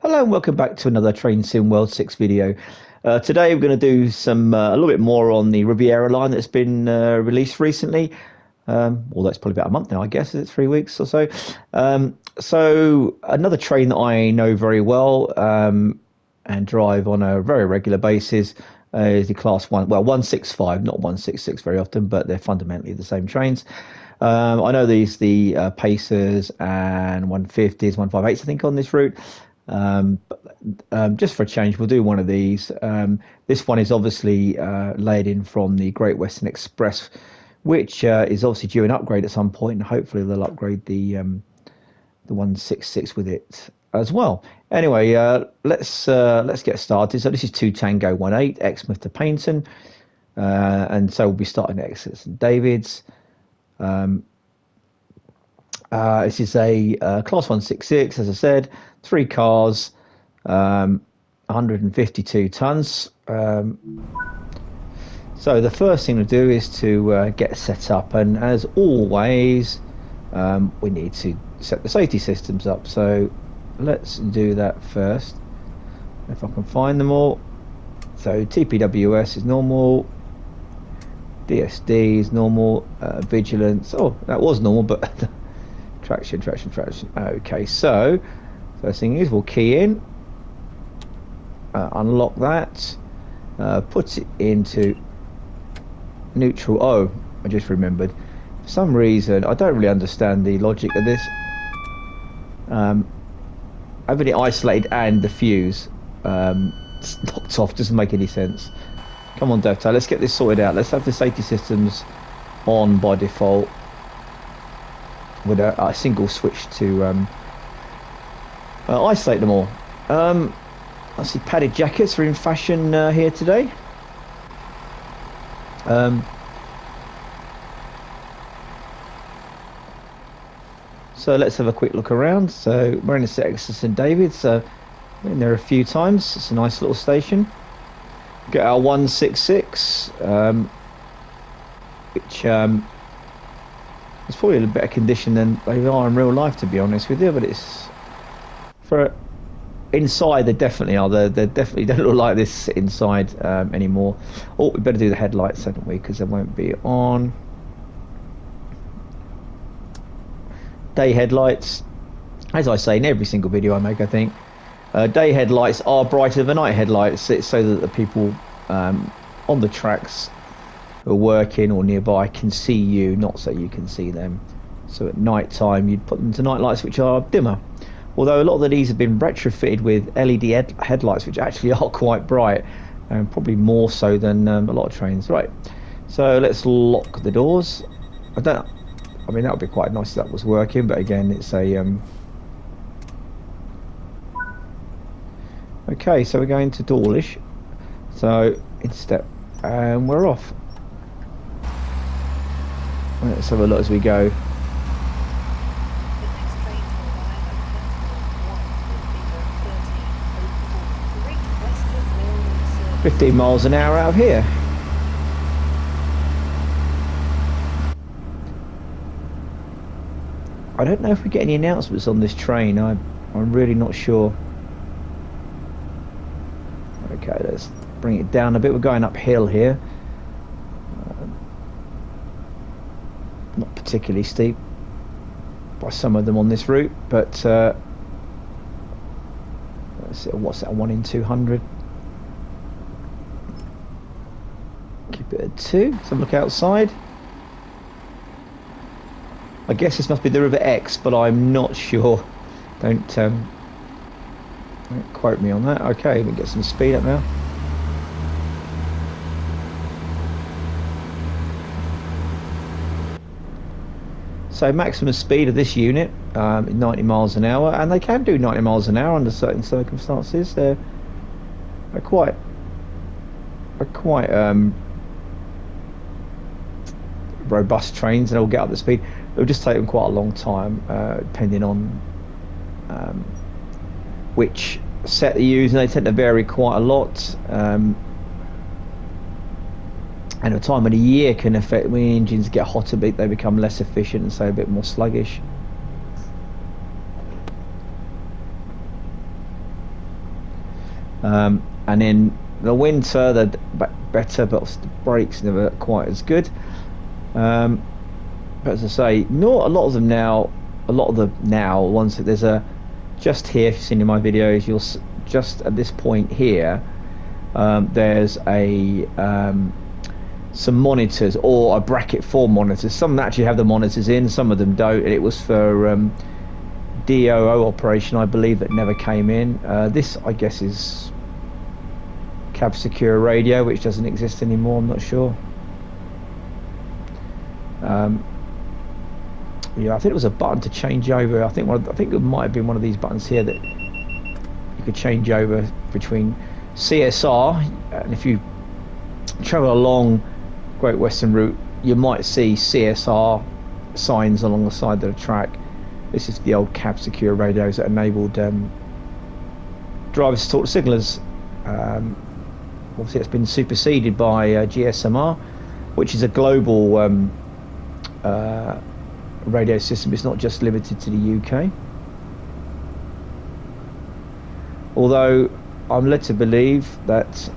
Hello and welcome back to another Train Sim World 6 video. Today we're going to do some a little bit more on the Riviera Line that's been released recently. Although it's probably about a month now, I guess. Is it 3 weeks or so? So another train that I know very well and drive on a very regular basis is the Class 1, well 165, not 166 very often, but they're fundamentally the same trains. I know the Pacers and 150s, 158s, I think, on this route. Just for a change, we'll do one of these. This one is obviously laid in from the Great Western Express, which is obviously due an upgrade at some point, and hopefully they'll upgrade the 166 with it as well. Anyway, let's get started. So this is 2 Tango 18 Exmouth to Paignton, and so we'll be starting at St David's. This is a Class 166, as I said, 3 cars, 152 tons. So the first thing to do is to get set up, and as always, we need to set the safety systems up. So let's do that first, if I can find them all. So TPWS is normal, DSD is normal, vigilance, oh, that was normal, but traction. Okay, so first thing is we'll key in, unlock that, put it into neutral. Oh, I just remembered, for some reason I don't really understand the logic of this. Having it isolated and the fuse knocked off doesn't make any sense. Come on, Devto, let's get this sorted out. Let's have the safety systems on by default with a single switch to isolate them all. I see padded jackets are in fashion here today. So let's have a quick look around. So we're in the St David's. Been there a few times. It's a nice little station. Get our 166, which it's probably in a better condition than they are in real life, to be honest with you. But it's for inside, they definitely are. They definitely don't look like this inside anymore. Oh, we better do the headlights, haven't we? Because they won't be on. Day headlights, as I say in every single video I make, I think. Day headlights are brighter than night headlights. It's so that the people on the tracks who are working or nearby can see you, not so you can see them. So at night time you'd put them to night lights, which are dimmer. Although a lot of these have been retrofitted with LED headlights, which actually are quite bright, and probably more so than a lot of trains. Right, so let's lock the doors. I mean, that would be quite nice if that was working, but again, it's a okay, so we're going to Dawlish, so in step, and we're off. Let's have a look as we go. 15 miles an hour out of here. I don't know if we get any announcements on this train. I'm really not sure. Okay, let's bring it down a bit. We're going uphill here. Not particularly steep by some of them on this route, but let's see, what's that, 1 in 200? Keep it at 2. Let's have a look outside. I guess this must be the River X, but I'm not sure. Don't quote me on that. Okay, we can get some speed up now. So maximum speed of this unit, 90 miles an hour, and they can do 90 miles an hour under certain circumstances. They're quite robust trains, and they'll get up the speed. It'll just take them quite a long time, depending on which set they use, and they tend to vary quite a lot. And the time of the year can affect when engines get hotter, they become less efficient and so a bit more sluggish. And in the winter they're better, but the brakes never quite as good. But as I say, not a lot of them now. A lot of the now ones that there's a just here. If you've seen in my videos, you'll just at this point here. There's a some monitors or a bracket for monitors. Some actually have the monitors in, some of them don't. And it was for DOO operation, I believe, that never came in. This, I guess, is cab secure radio, which doesn't exist anymore. I'm not sure. Yeah, I think it was a button to change over. I think it might have been one of these buttons here that you could change over between CSR. And if you travel along Great Western Route, you might see CSR signs along the side of the track. This is the old cab secure radios that enabled drivers to talk to signallers. Obviously, it's been superseded by GSMR, which is a global radio system. It's not just limited to the UK. Although I'm led to believe that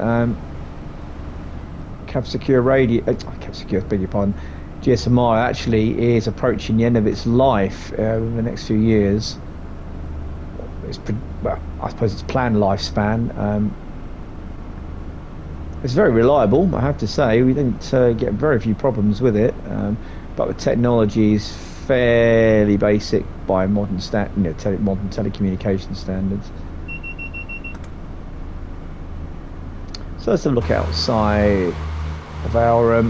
cab secure radio, cab secure, beg your pardon, GSMR actually is approaching the end of its life in the next few years. Well, I suppose it's planned lifespan. It's very reliable, I have to say. We didn't get very few problems with it, but the technology is fairly basic by modern modern telecommunication standards. So let's have a look outside of our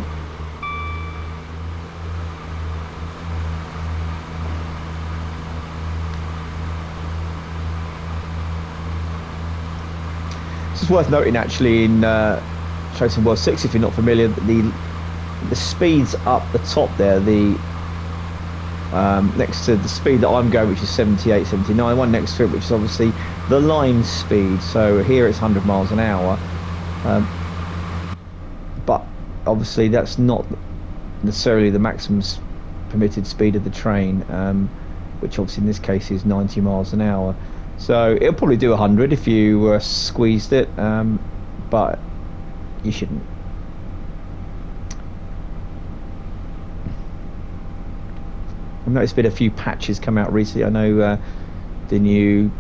It's worth noting actually in Chasing World 6, if you're not familiar, the speeds up the top there, the next to the speed that I'm going, which is 78, 79, one next to it, which is obviously the line speed. So here it's 100 miles an hour, but obviously that's not necessarily the maximum permitted speed of the train, which obviously in this case is 90 miles an hour. So it'll probably do 100 if you squeezed it, but you shouldn't. I've noticed been a few patches come out recently. I know the new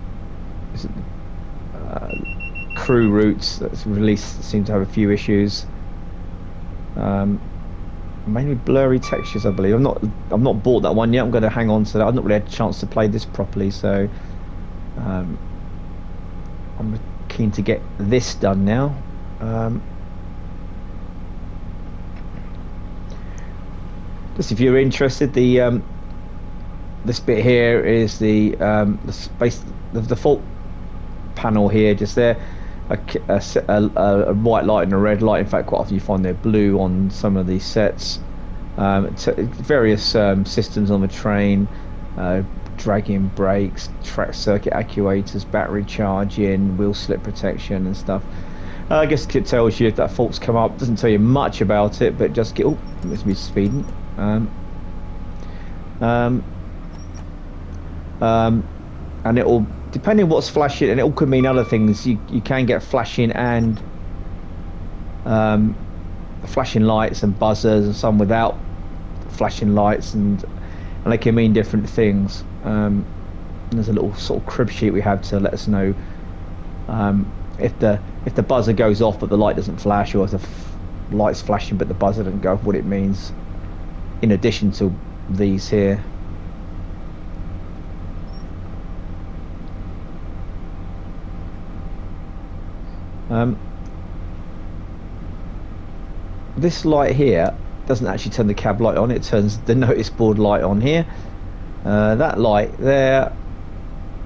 crew routes that's released seem to have a few issues. Mainly blurry textures, I believe. I've not bought that one yet. I'm going to hang on to that. I've not really had a chance to play this properly, so I'm keen to get this done now. Just if you're interested, this bit here is the default panel here, just there. A white light and a red light. In fact, quite often you find they're blue on some of these sets. Various systems on the train, dragging brakes, track circuit actuators, battery charging, wheel slip protection and stuff. I guess it tells you if that fault's come up. Doesn't tell you much about it, but just get, oh, it's me speeding. And it will, depending on what's flashing, and it all could mean other things. You can get flashing and flashing lights and buzzers, and some without flashing lights, and they can mean different things. There's a little sort of crib sheet we have to let us know if the buzzer goes off but the light doesn't flash, or if the light's flashing but the buzzer doesn't go off, what it means, in addition to these here. This light here doesn't actually turn the cab light on, it turns the notice board light on here. That light there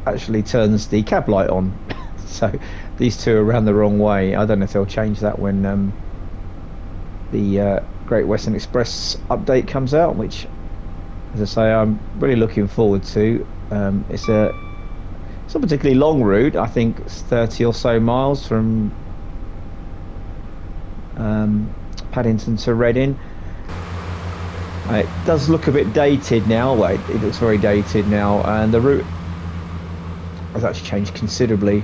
actually turns the cab light on. So these two are around the wrong way. I don't know if they'll change that when the Great Western Express update comes out, which, as I say, I'm really looking forward to. It's not a particularly long route. I think it's 30 or so miles from Paddington to Reading. It does look a bit dated now. Well, it looks very dated now, and the route has actually changed considerably.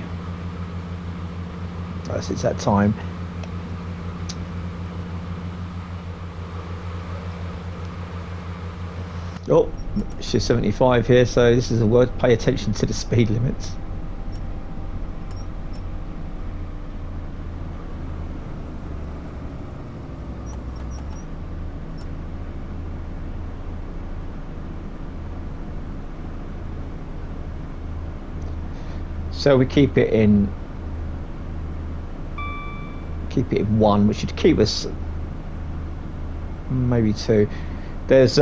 It's that time. Oh, it's just 75 here, so this is a word. Pay attention to the speed limits. So we keep it in one, which should keep us maybe 2. There's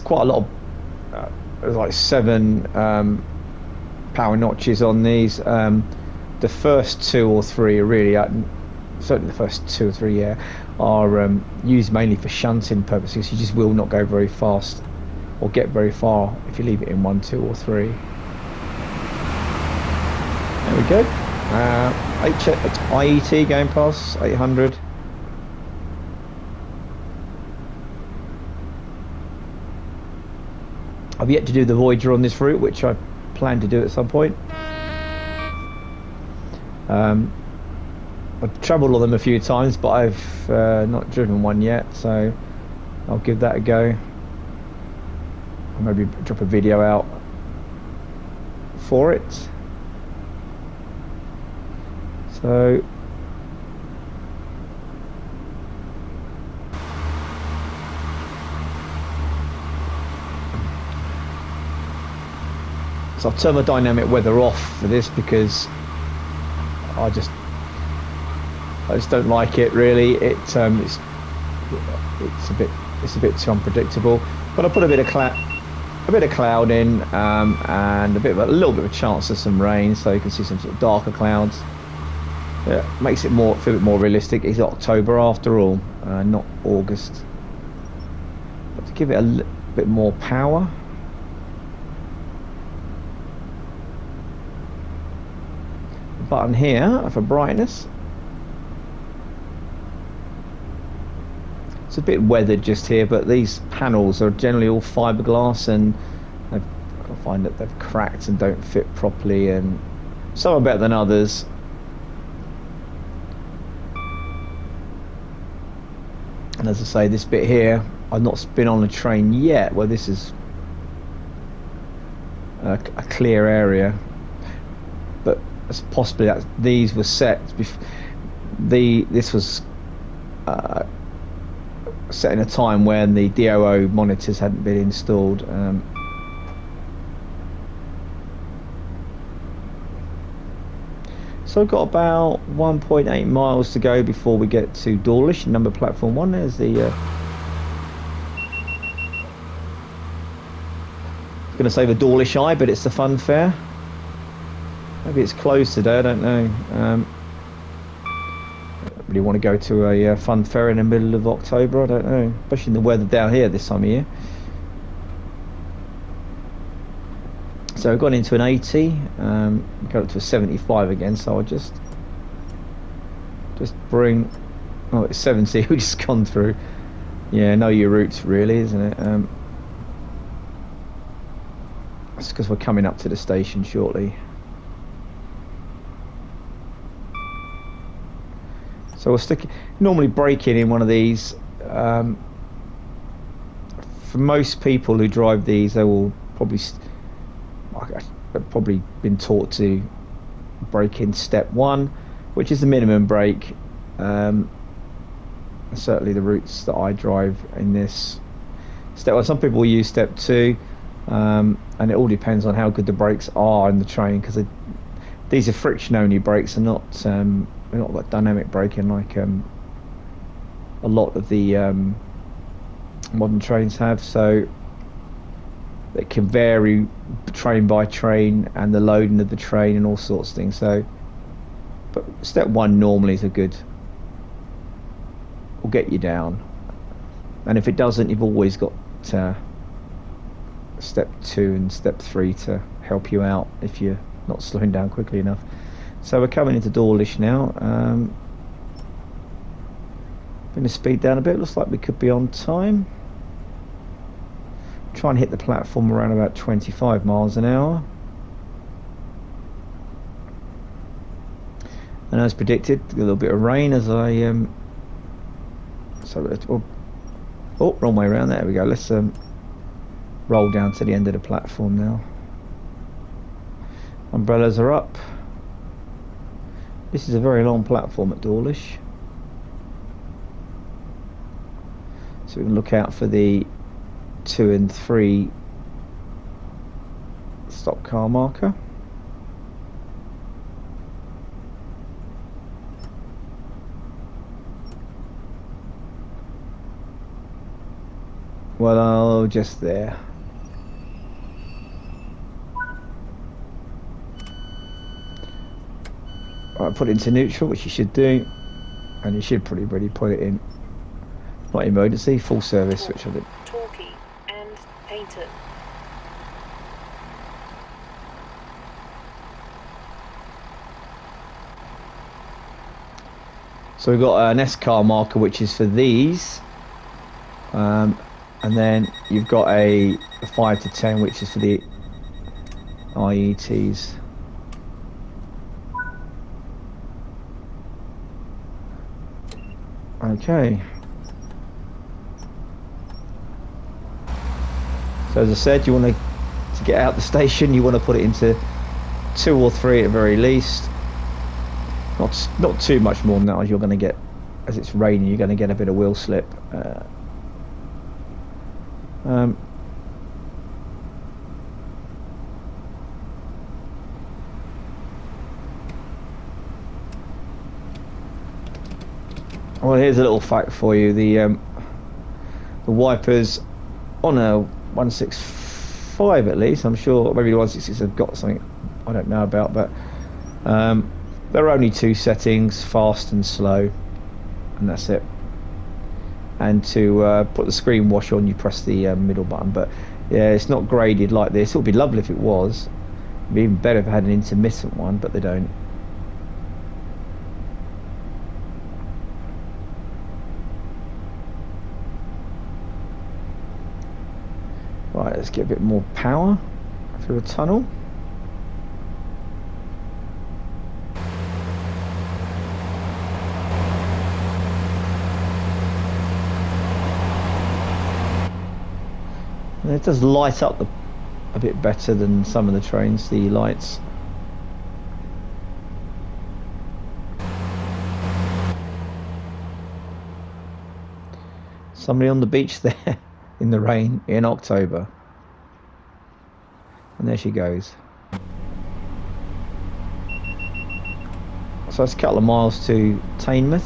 quite a lot of there's like 7 power notches on these. The first 2 or 3 are really certainly the first 2 or 3, yeah, are used mainly for shunting purposes. You just will not go very fast or get very far if you leave it in 1, 2 or 3. There we go. IET going past 800. I've yet to do the Voyager on this route, which I plan to do at some point. I've travelled on them a few times, but I've not driven one yet, so I'll give that a go. I'll maybe drop a video out for it. So I'll turn the dynamic weather off for this because I just don't like it really. It's a bit too unpredictable. But I put a bit of cloud in, and a little bit of a chance of some rain, so you can see some sort of darker clouds. Yeah, makes it feel a bit more realistic. It's October after all, not August. But to give it a bit more power. The button here for brightness. It's a bit weathered just here, but these panels are generally all fiberglass, and I find that they've cracked and don't fit properly, and some are better than others. And as I say, this bit here, I've not been on a train yet where this is a clear area, but it's possibly that these were set this was set in a time when the DOO monitors hadn't been installed. So I've got about 1.8 miles to go before we get to Dawlish, number platform 1. There's the I was going to say the Dawlish Eye, but it's the fun fair. Maybe it's closed today, I don't know. I don't really want to go to a fun fair in the middle of October, I don't know, especially in the weather down here this time of year. So I've gone into an 80, go up to a 75 again, so I'll just bring, oh, it's 70, we just gone through. Yeah, know your routes really, isn't it? That's because we're coming up to the station shortly. So we'll normally braking in one of these. For most people who drive these, they will probably I've probably been taught to brake in step 1, which is the minimum brake. Certainly the routes that I drive in this step 1. Some people will use step 2, and it all depends on how good the brakes are in the train, because these are friction only brakes and not like dynamic braking like a lot of the modern trains have. So it can vary train by train and the loading of the train and all sorts of things. So, but step 1 normally is will get you down, and if it doesn't, you've always got step 2 and step 3 to help you out if you're not slowing down quickly enough. So we're coming into Dawlish now. Going to speed down a bit. Looks like we could be on time. Try and hit the platform around about 25 miles an hour. And as predicted, a little bit of rain as I oh, wrong way around. There we go. Let's roll down to the end of the platform now. Umbrellas are up. This is a very long platform at Dawlish, so we can look out for the 2 and 3 stop car marker. Well, just there. Right, put it into neutral, which you should do, and you should probably really put it in not emergency, full service, which I did. Torquay and Painter. So we've got an S car marker, which is for these, and then you've got a 5 to 10, which is for the IETs. Okay. So as I said, you want to get out the station, you want to put it into 2 or 3 at the very least. Not too much more than that, as you're going to get, as it's raining, you're going to get a bit of wheel slip. Well, here's a little fact for you: the wipers on a 165, at least, I'm sure maybe the 166 have got something I don't know about, but there are only 2 settings: fast and slow, and that's it. And to put the screen wash on, you press the middle button. But yeah, it's not graded like this. It would be lovely if it was. It'd be even better if it had an intermittent one, but they don't. Right, let's get a bit more power through the tunnel. And it does light up a bit better than some of the trains, the lights. Somebody on the beach there in the rain in October. And there she goes. So it's a couple of miles to Teignmouth.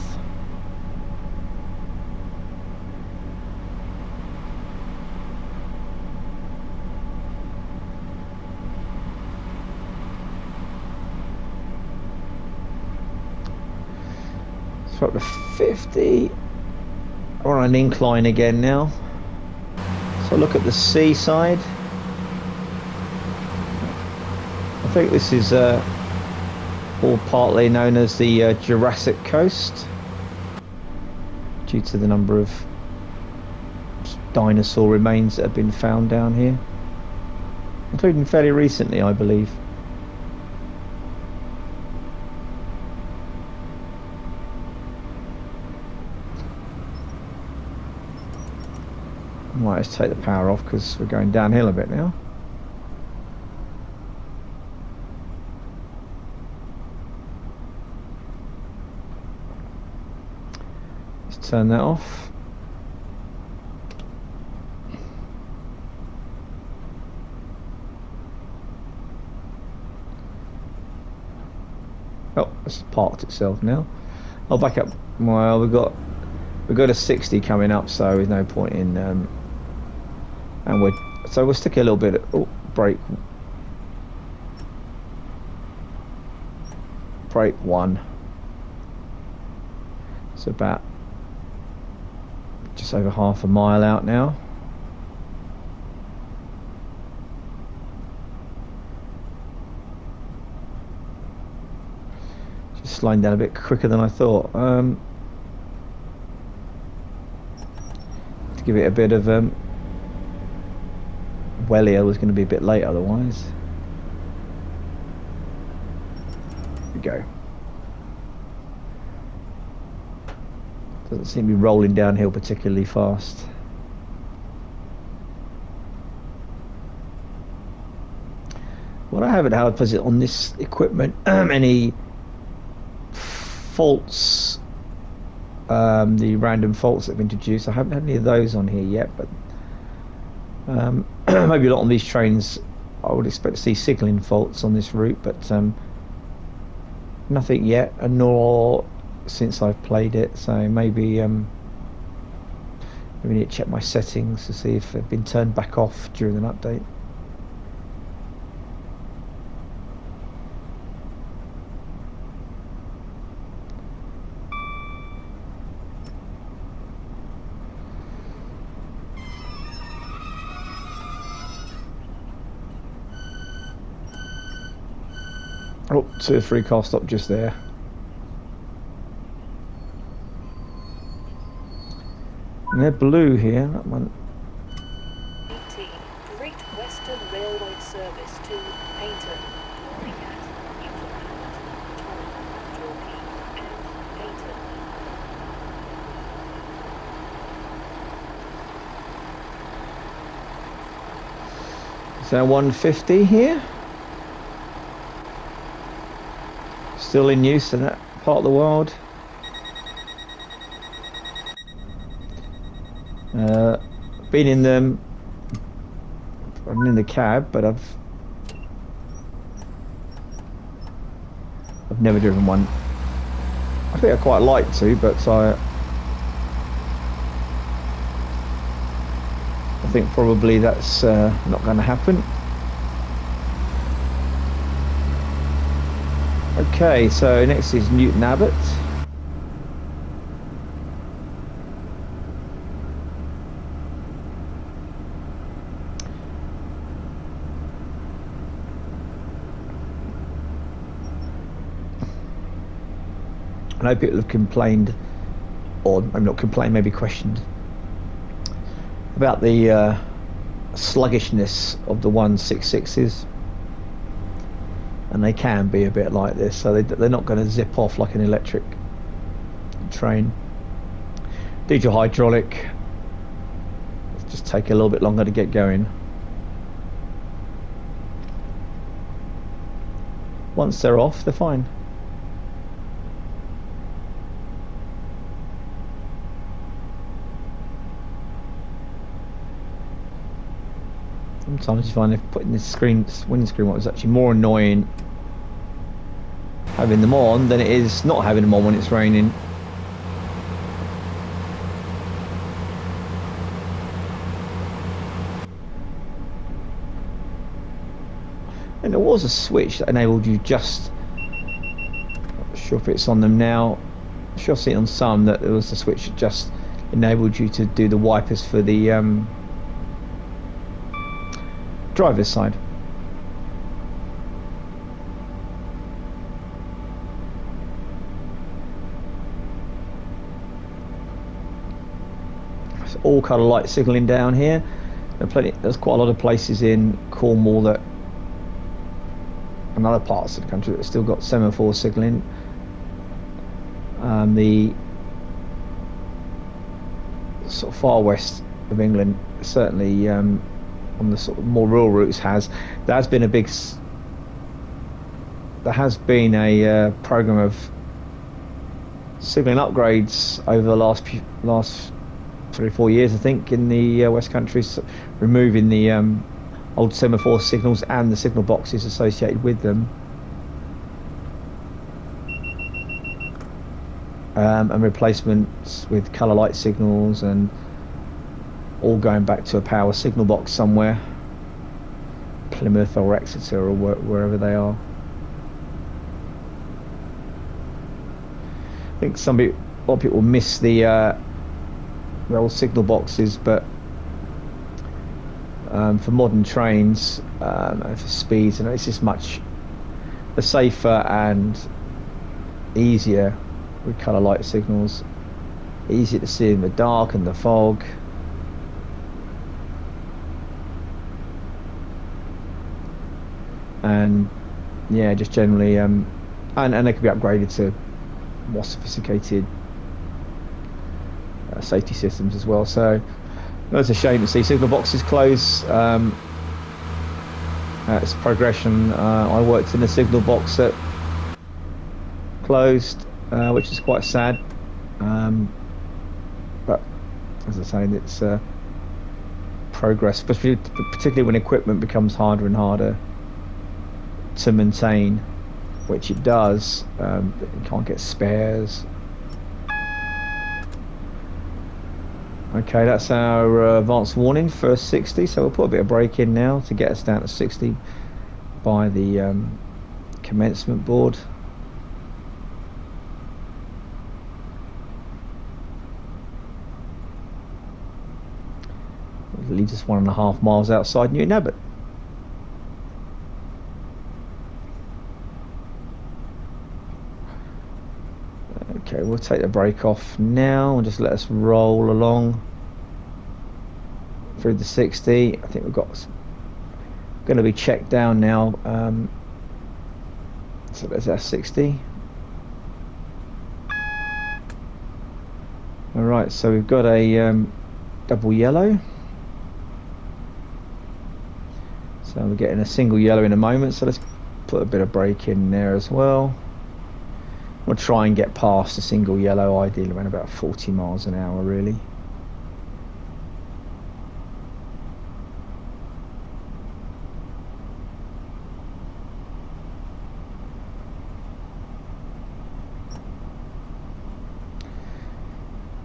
So up to 50. We're on an incline again now. So look at the seaside. I think this is all partly known as the Jurassic Coast, due to the number of dinosaur remains that have been found down here, including fairly recently, I believe. I might just take the power off because we're going downhill a bit now. Let's turn that off. Oh, it's parked itself now. I'll back up. Well, we've got a 60 coming up, so there's no point in and we'll stick a little bit of brake 1. It's about just over half a mile out now. Just slowing down a bit quicker than I thought. To give it a bit of wellier, was going to be a bit late otherwise. Here we go. Doesn't seem to be rolling downhill particularly fast. What I haven't had was it on this equipment any faults, the random faults that have been introduced. I haven't had any of those on here yet, but maybe a lot on these trains. I would expect to see signalling faults on this route, but nothing yet, and nor since I've played it. So maybe maybe need to check my settings to see if they've been turned back off during an update. Oh, 2 or 3 cars stopped just there. And they're blue here, that one. 18. Great Western Railway service to Payton. Ring at Newfoundland, Torquay and Payton. Is there 150 here? Still in use in that part of the world. Been in them. I'm in the cab, but I've never driven one. I think I quite like to, but I think probably that's not going to happen. Okay, so next is Newton Abbot. I know people have complained, or maybe not complained, maybe questioned about the sluggishness of the 166s. And they can be a bit like this, so they're not going to zip off like an electric train. Diesel hydraulic just take a little bit longer to get going. Once they're off, they're fine. Sometimes you find they're putting this windscreen, what was actually more annoying having them on than it is not having them on when it's raining. And there was a switch that enabled you just, not sure if it's on them now, I'm sure I've seen it on some, that there was a switch that just enabled you to do the wipers for the driver's side. It's all colour light signalling down here. There's quite a lot of places in Cornwall that, and other parts of the country, that still got semaphore signalling. The sort of far west of England, certainly on the sort of more rural routes, there has been a program of signalling upgrades over the last 3 or 4 years, I think, in the West Country, removing the old semaphore signals and the signal boxes associated with them, and replacements with colour light signals, and all going back to a power signal box somewhere, Plymouth or Exeter or wherever they are. I think a lot of people miss the old signal boxes, but for modern trains and for speeds, and it's just much safer and easier with colour light signals. Easier to see in the dark and the fog. And yeah, just generally and they can be upgraded to more sophisticated safety systems as well. So that's a shame to see signal boxes close. That's progression. I worked in a signal box that closed, which is quite sad. But as I say, it's progress, particularly when equipment becomes harder and harder to maintain, which it does. You can't get spares. Okay, that's our advanced warning, first 60. So we'll put a bit of brake in now to get us down to 60 by the commencement board. It'll lead us 1.5 miles outside Newton Abbot. Okay, we'll take the brake off now and just let us roll along through the 60. I think we've got going to be checked down now. So there's our 60. All right, so we've got a double yellow. So we're getting a single yellow in a moment. So let's put a bit of brake in there as well. We'll try and get past a single yellow, ideally around about 40 miles an hour, really.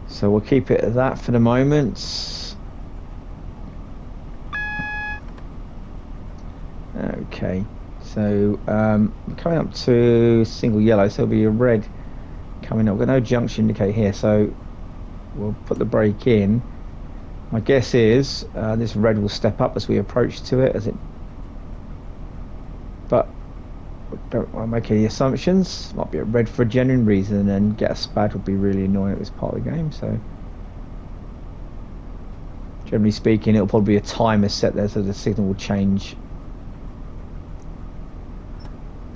So we'll keep it at that for the moment. Okay, so coming up to single yellow, so there'll be a red coming up. We've got no junction indicator here, so we'll put the brake in. My guess is this red will step up as we approach to it, but don't want to make any assumptions. Might be a red for a genuine reason, and get a spad would be really annoying at this part of the game. So generally speaking, it'll probably be a timer set there, so the signal will change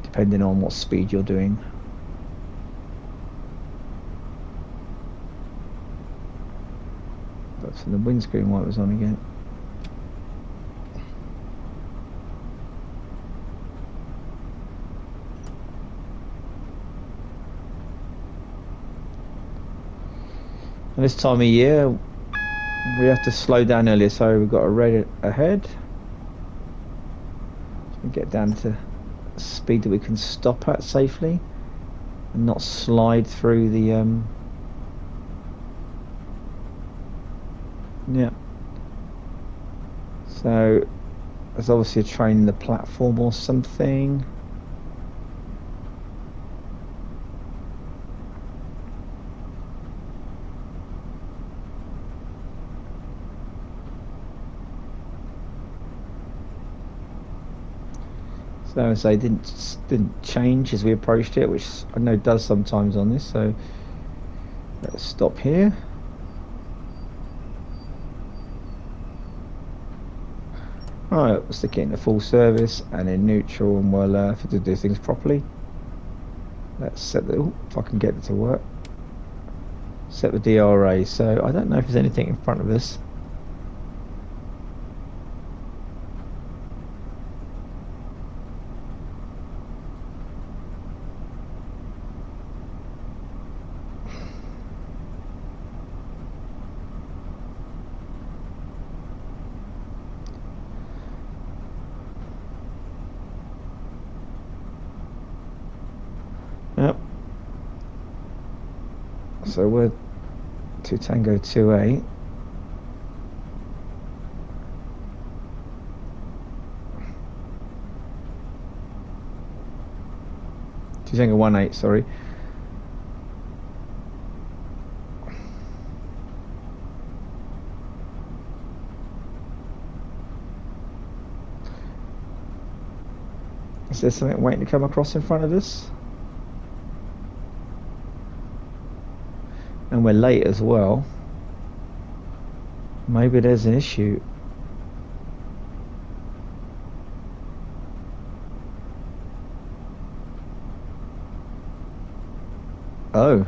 depending on what speed you're doing. But so the windscreen light was on again. And this time of year, we have to slow down earlier, so we've got a red ahead. So we get down to speed that we can stop at safely and not slide through the yeah. So there's obviously a train in the platform or something. So as I didn't change as we approached it, which I know does sometimes on this. So let's stop here. Right, we'll stick it into full service and in neutral, and we'll have to do things properly. Let's set the, if I can get it to work. Set the DRA. So I don't know if there's anything in front of us. Yep. So we're to Tango 2A. To Tango 1-8, sorry. Is there something waiting to come across in front of us? And we're late as well. Maybe there's an issue. Oh.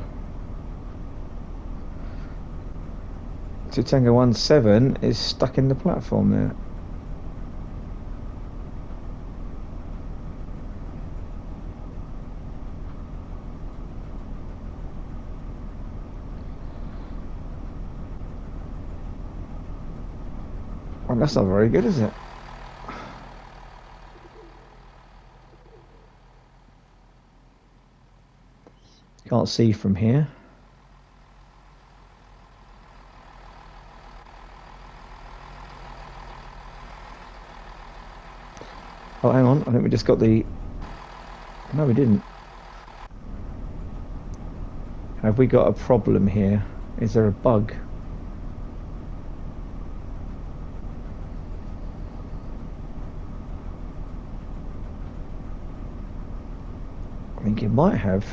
to Tango 17 is stuck in the platform there. Well, that's not very good, is it? Can't see from here. Oh, hang on. I think we just got the... No, we didn't. Have we got a problem here? Is there a bug? I think it might have.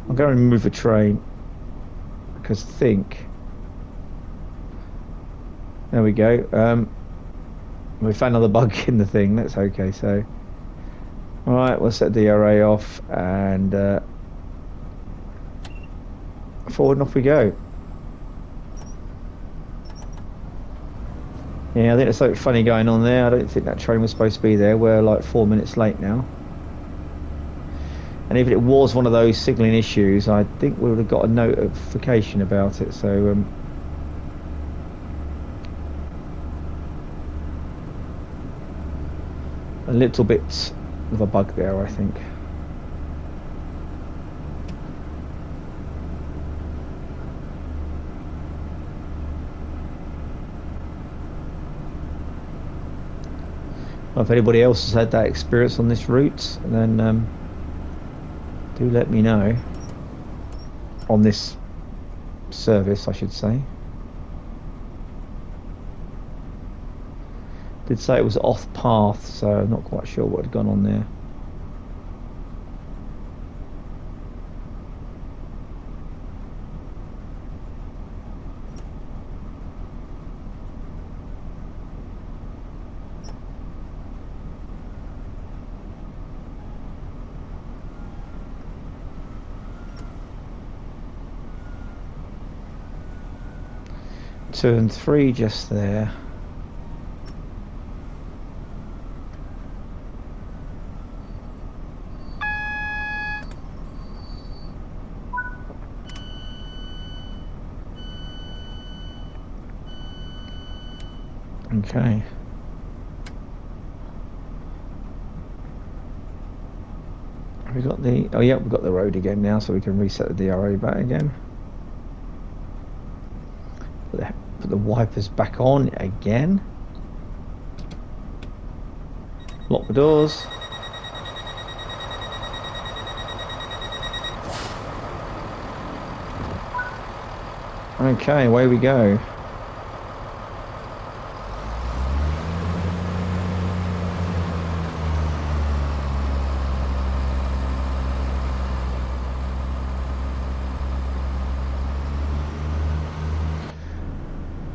I'm going to remove a train because think. There we go. We found another bug in the thing. That's okay. So, all right, we'll set the DRA off and forward and off we go. Yeah, I think there's something funny going on there. I don't think that train was supposed to be there. We're like 4 minutes late now. And if it was one of those signalling issues, I think we would have got a notification about it. So a little bit of a bug there, I think. Well, if anybody else has had that experience on this route, then do let me know. On this service, I should say. Did say it was off path, so I'm not quite sure what had gone on there. Turn 3 just there. Okay. Have we got the... Oh yeah, we've got the road again now, so we can reset the DRA back again. Put the wipers back on again. Lock the doors. Okay, away we go.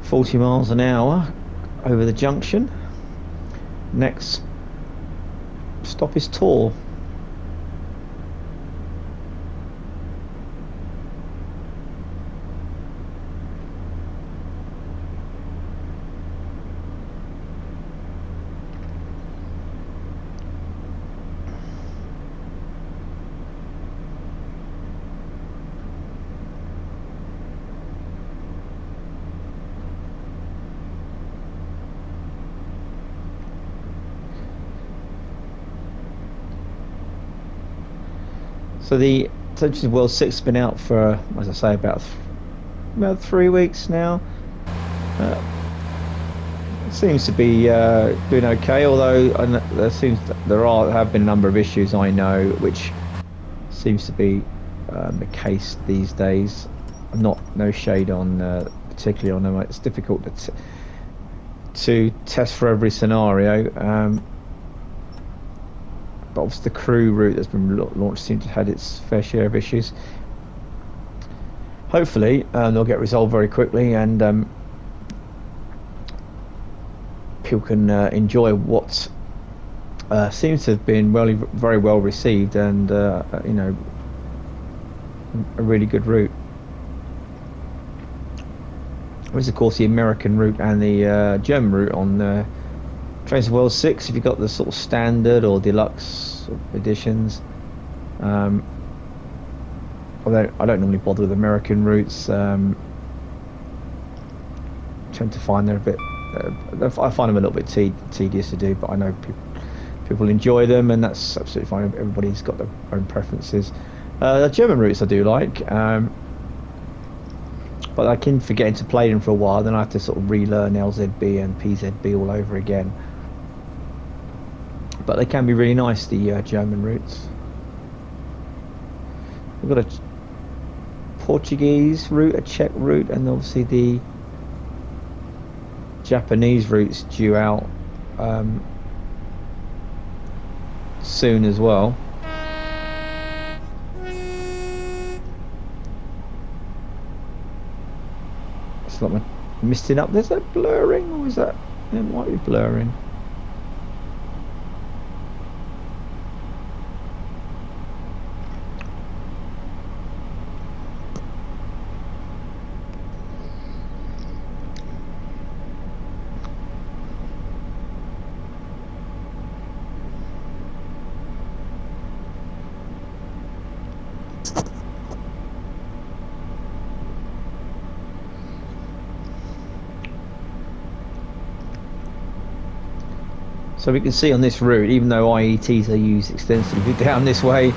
.40 miles an hour over the junction. Next stop is Tor. So the TSW6 has been out for, as I say, about 3 weeks now. It seems to be doing okay, although there have been a number of issues I know, which seems to be the case these days. No shade on particularly on them. It's difficult to test for every scenario. But obviously the crew route that's been launched seems to have had its fair share of issues. hopefully they'll get resolved very quickly, and people can enjoy what seems to have been very well received, and you know, a really good route. There's of course the American route and the German route on TSW6. If you've got the sort of standard or deluxe editions, although I don't normally bother with American routes, tend to find they're a bit. I find them a little bit tedious to do, but I know people enjoy them, and that's absolutely fine. Everybody's got their own preferences. The German routes I do like. But I can forget to play them for a while, then I have to sort of relearn LZB and PZB all over again. But they can be really nice, the German routes. We've got a Portuguese route, a Czech route, and obviously the Japanese routes due out soon as well. It's like misting up. There's that blurring, or is that? It might be blurring. So we can see on this route, even though IETs are used extensively down this way,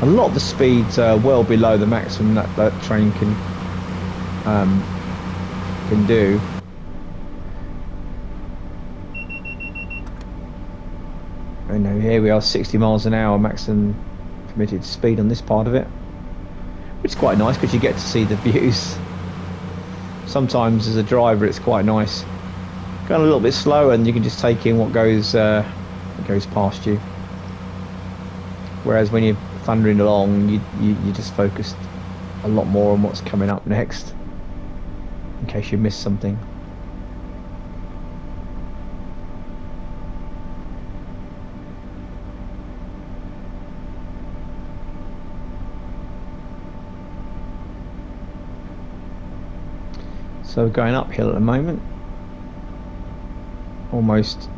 a lot of the speeds are well below the maximum that train can do. You know, here we are, 60 miles an hour maximum permitted speed on this part of it, which is quite nice because you get to see the views. Sometimes as a driver, it's quite nice. Going a little bit slow, and you can just take in what goes past you. Whereas when you're thundering along, you just focused a lot more on what's coming up next, in case you miss something. So we're going uphill at the moment. Almost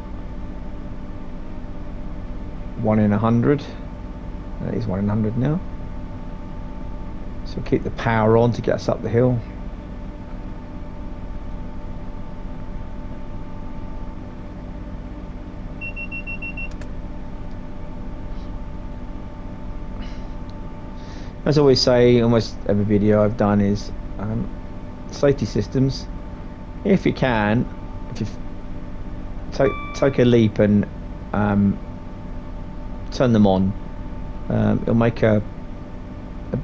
1 in 100. That is 1 in 100 now. So keep the power on to get us up the hill. As I always say, almost every video I've done is safety systems. If you can, if you take a leap and turn them on, it'll make a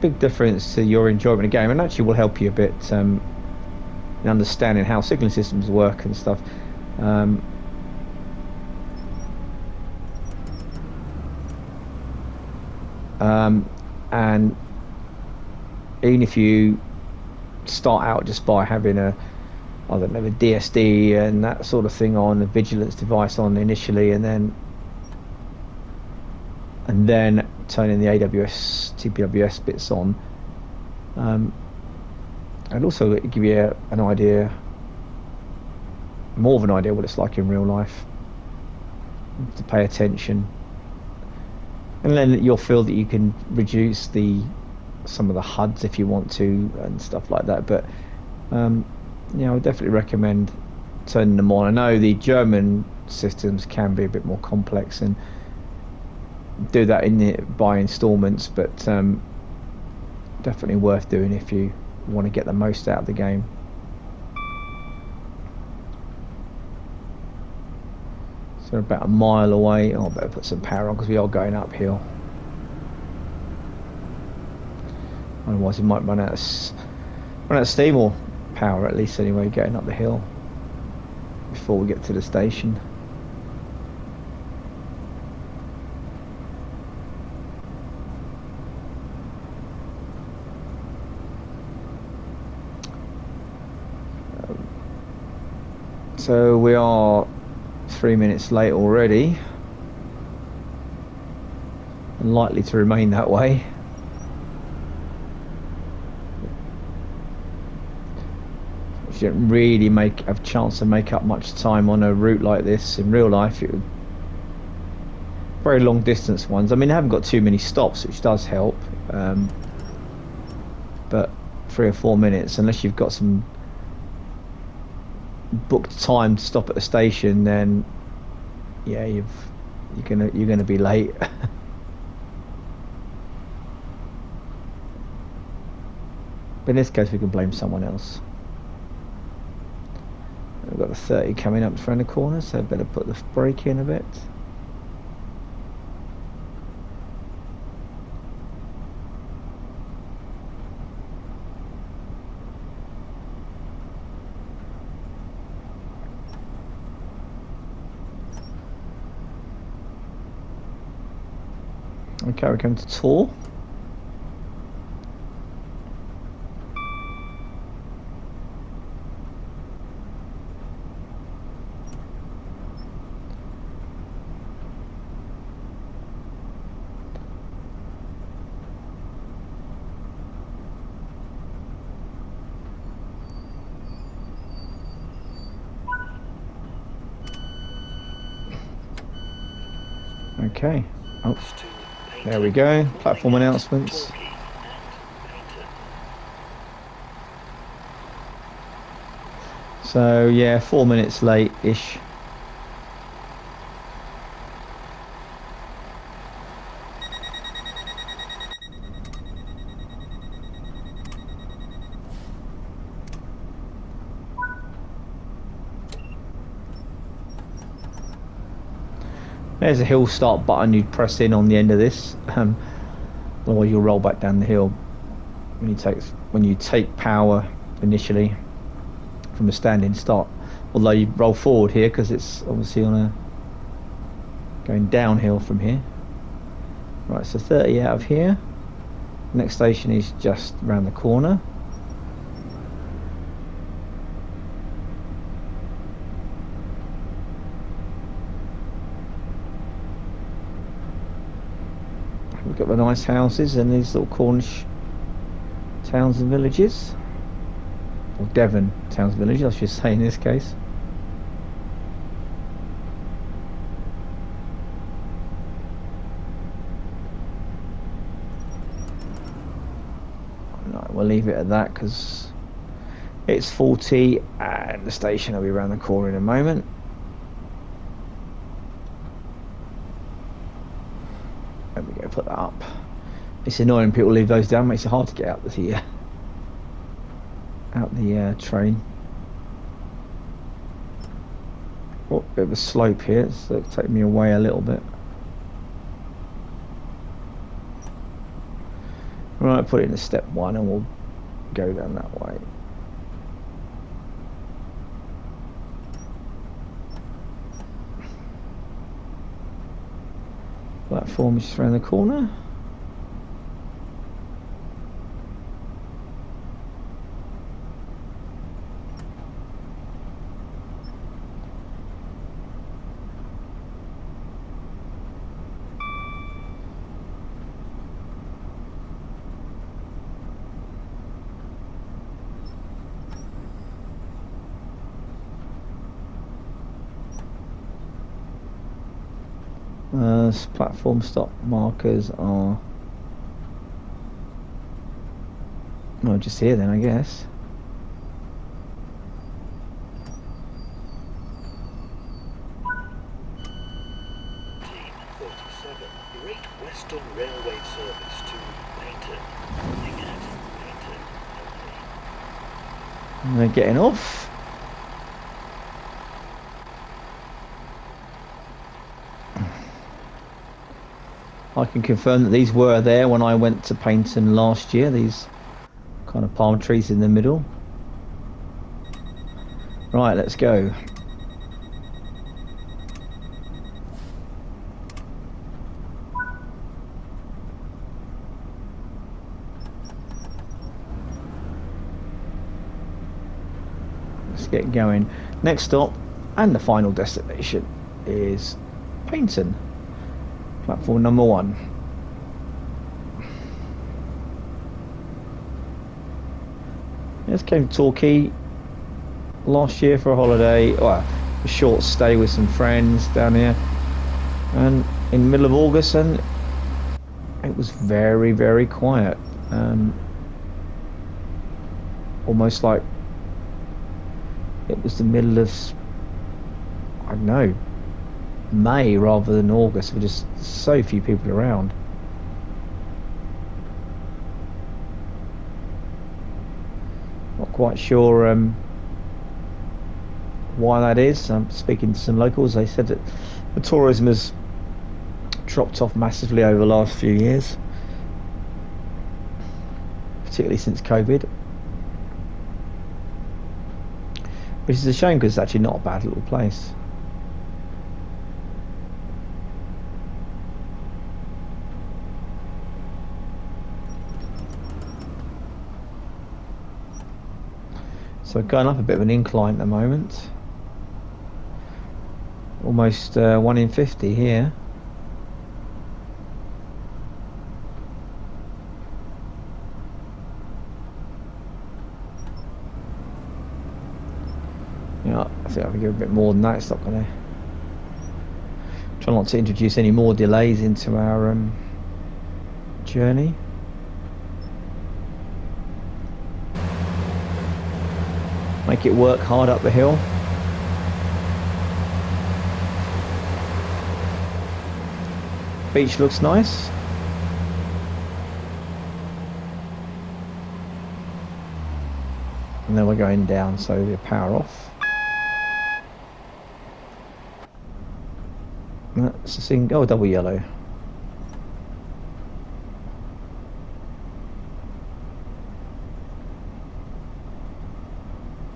big difference to your enjoyment of the game, and actually will help you a bit in understanding how signaling systems work and stuff. And even if you start out just by having a DSD and that sort of thing on, a vigilance device on initially, and then turning the AWS, TPWS bits on, and also give you an idea, more of an idea what it's like in real life, to pay attention, and then you'll feel that you can reduce some of the HUDs if you want to and stuff like that. But yeah, I would definitely recommend turning them on. I know the German systems can be a bit more complex and do that by installments, but definitely worth doing if you want to get the most out of the game. So we're about a mile away. Oh, I better put some power on because we are going uphill. Otherwise, it might run out of steam, or power at least anyway, getting up the hill before we get to the station. So we are 3 minutes late already, and likely to remain that way. You don't really have a chance to make up much time on a route like this in real life. It would, very long distance ones. I mean, they haven't got too many stops, which does help. But 3 or 4 minutes, unless you've got some booked time to stop at the station, then yeah, you're gonna be late. But in this case, we can blame someone else. We've got a 30 coming up around the corner, so I better put the brake in a bit. Okay, we're going to tour. Okay. Oh, there we go. Platform announcements. So yeah, 4 minutes late-ish. There's a hill start button you'd press in on the end of this. Otherwise you'll roll back down the hill when you take power initially from a standing start. Although you roll forward here because it's obviously going downhill from here. Right, so 30 out of here. Next station is just around the corner. We've got the nice houses and these little Cornish towns and villages. Or Devon towns and villages, I should say in this case. Right, we'll leave it at that because it's 40 and the station will be around the corner in a moment. There we go, put that up. It's annoying people leave those down, makes it hard to get out the train. Oh, bit of a slope here, so it'll take me away a little bit. Right, put it in step 1 and we'll go down that way. Platform is just around the corner. Platform stop markers are just here then, I guess. Team 37, Great Western Railway service to Payton. Calling at Payton only. And they're getting off. I can confirm that these were there when I went to Paignton last year, these kind of palm trees in the middle. Right, let's go. Let's get going. Next stop, And the final destination is Paynton, platform number 1. Yes, came to Torquay last year for a holiday, well, a short stay with some friends down here, and in the middle of August, and it was very, very quiet. Almost like it was the middle of, I don't know, May rather than August. There were just so few people around. Not quite sure why that is. I'm speaking to some locals. They said that the tourism has dropped off massively over the last few years, particularly since COVID. Which is a shame because it's actually not a bad little place. So going up a bit of an incline at the moment. Almost 1 in 50 here. Yeah, I think I can give a bit more than that. It's not going to. Try not to introduce any more delays into our journey. Make it work hard up the hill. Beach looks nice. And then we're going down, so we power off. That's a single, oh, double yellow.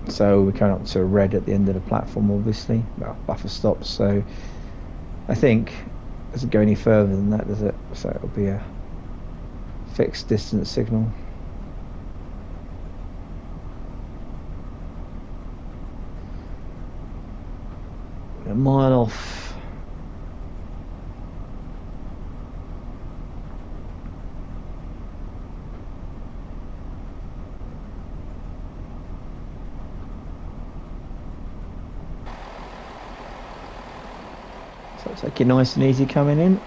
So we're coming up to a red at the end of the platform, obviously. Well, buffer stops, so I think it doesn't go any further than that, does it? So it'll be a fixed distance signal. A mile off. So take it nice and easy coming in.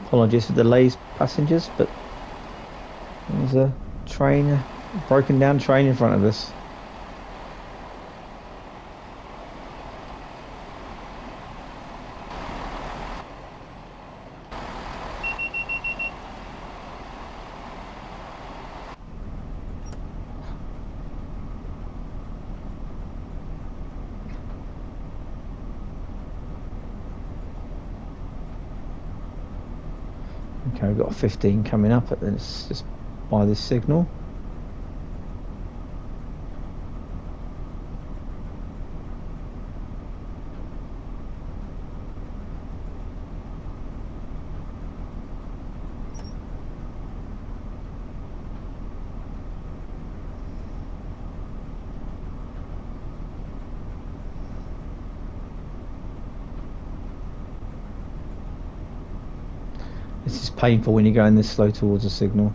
Apologies for the delays, passengers, but there's a train, a broken down train in front of us. Okay, we've got a 15 coming up, and it's just by this signal. This is painful when you're going this slow towards a signal.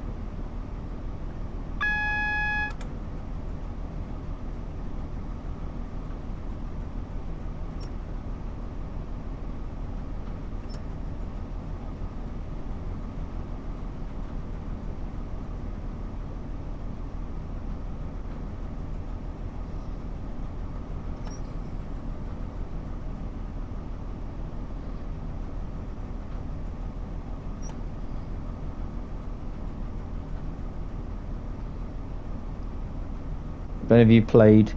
If any of you played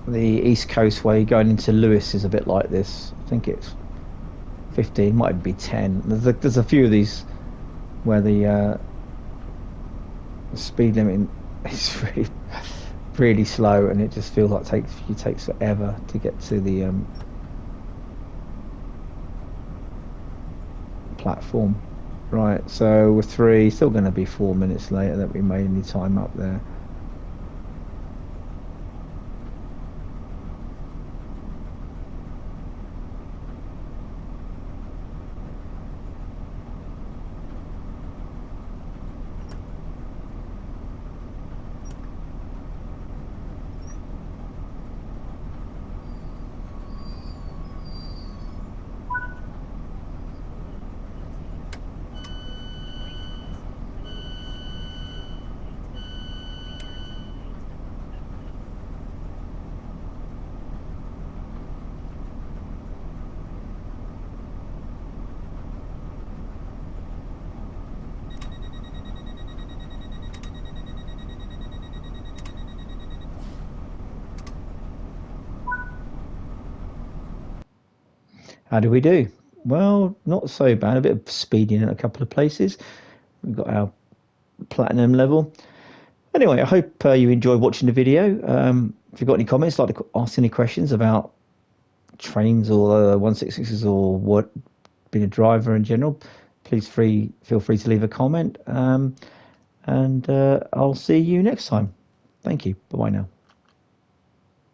the East Coast way, going into Lewis is a bit like this. I think it's 15, might be 10. There's a few of these where the speed limit is really really slow, and it just feels like it takes forever to get to the platform. Right, so we're 3, still going to be 4 minutes later that we made any time up there. How do we do? Well, not so bad. A bit of speeding in a couple of places. We've got our platinum level. Anyway, I hope you enjoyed watching the video. If you've got any comments, like to ask any questions about trains or 166s or what being a driver in general, please feel free to leave a comment. And I'll see you next time. Thank you. Bye now.